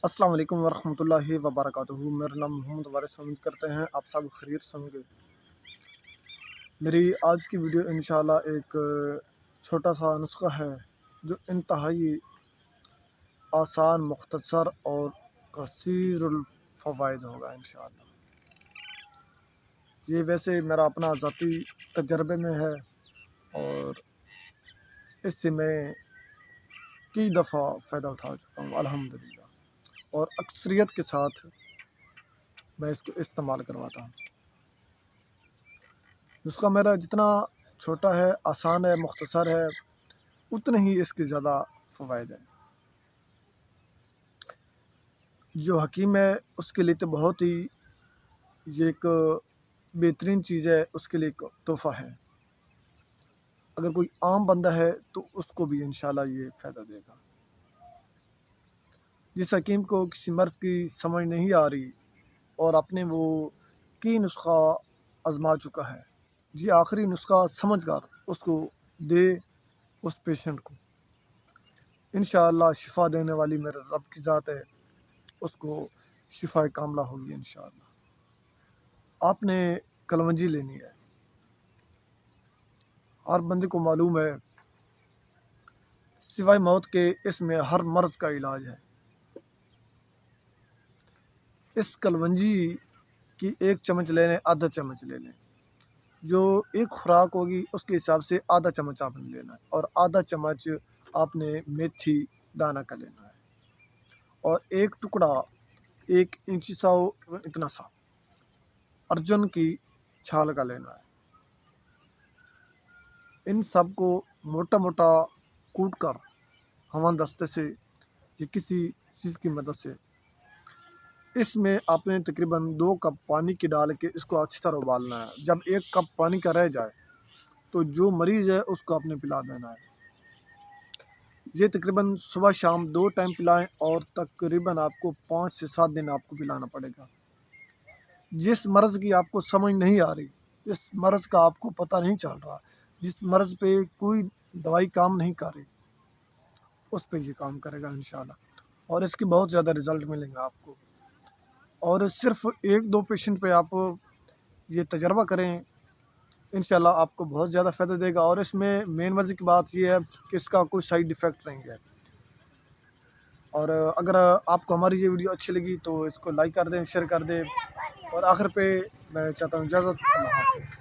السلام علیکم ورحمۃ اللہ وبرکاتہ۔ میرا نام محمد وارث، امید کرتے ہیں آپ سب خیریت سے ہوں گے۔ میری آج کی ویڈیو انشاءاللہ ایک چھوٹا سا نسخہ ہے جو انتہائی آسان، مختصر اور کثیر الفوائد ہوگا انشاءاللہ۔ یہ ویسے میرا اپنا ذاتی تجربے میں ہے اور اس سے میں کئی دفعہ فائدہ اٹھا چکا ہوں الحمدللہ، اور اکثریت کے ساتھ میں اس کو استعمال کرواتا ہوں۔ نسخہ میرا جتنا چھوٹا ہے، آسان ہے، مختصر ہے، اتنے ہی اس کے زیادہ فوائد ہیں۔ جو حکیم ہے اس کے لیے تو بہت ہی یہ ایک بہترین چیز ہے، اس کے لیے ایک تحفہ ہے۔ اگر کوئی عام بندہ ہے تو اس کو بھی انشاءاللہ یہ فائدہ دے گا۔ جس حکیم کو کسی مرض کی سمجھ نہیں آ رہی اور اپنے وہ کی نسخہ آزما چکا ہے، یہ آخری نسخہ سمجھ کر اس کو دے اس پیشنٹ کو، انشاءاللہ شفا دینے والی میرے رب کی ذات ہے، اس کو شفا کاملہ ہوگی انشاءاللہ۔ آپ نے کلونجی لینی ہے، ہر بندے کو معلوم ہے سوائے موت کے اس میں ہر مرض کا علاج ہے۔ اس کلونجی کی ایک چمچ لے لیں، آدھا چمچ لے لیں، جو ایک خوراک ہوگی اس کے حساب سے آدھا چمچ آپ نے لینا ہے، اور آدھا چمچ آپ نے میتھی دانہ کا لینا ہے، اور ایک ٹکڑا 1 انچی سا اتنا سا ارجن کی چھال کا لینا ہے۔ ان سب کو موٹا موٹا کوٹ کر ہوا دستے سے یا کسی چیز کی مدد سے اس میں آپ نے تقریباً 2 کپ پانی کی ڈال کے اس کو اچھی طرح ابالنا ہے۔ جب 1 کپ پانی کا رہ جائے تو جو مریض ہے اس کو آپ نے پلا دینا ہے۔ یہ تقریباً صبح شام 2 ٹائم پلائیں، اور تقریباً آپ کو 5 سے 7 دن آپ کو پلانا پڑے گا۔ جس مرض کی آپ کو سمجھ نہیں آ رہی، جس مرض کا آپ کو پتہ نہیں چل رہا، جس مرض پہ کوئی دوائی کام نہیں کر رہی، اس پہ یہ کام کرے گا انشاءاللہ، اور اس کے بہت زیادہ رزلٹ ملیں گا آپ کو۔ اور صرف 1-2 پیشنٹ پہ آپ یہ تجربہ کریں، انشاءاللہ آپ کو بہت زیادہ فائدہ دے گا۔ اور اس میں مین وجہ کی بات یہ ہے کہ اس کا کوئی سائیڈ ایفیکٹ نہیں ہے۔ اور اگر آپ کو ہماری یہ ویڈیو اچھی لگی تو اس کو لائک کر دیں، شیئر کر دیں، اور آخر پہ میں چاہتا ہوں اجازت، اللہ حافظ۔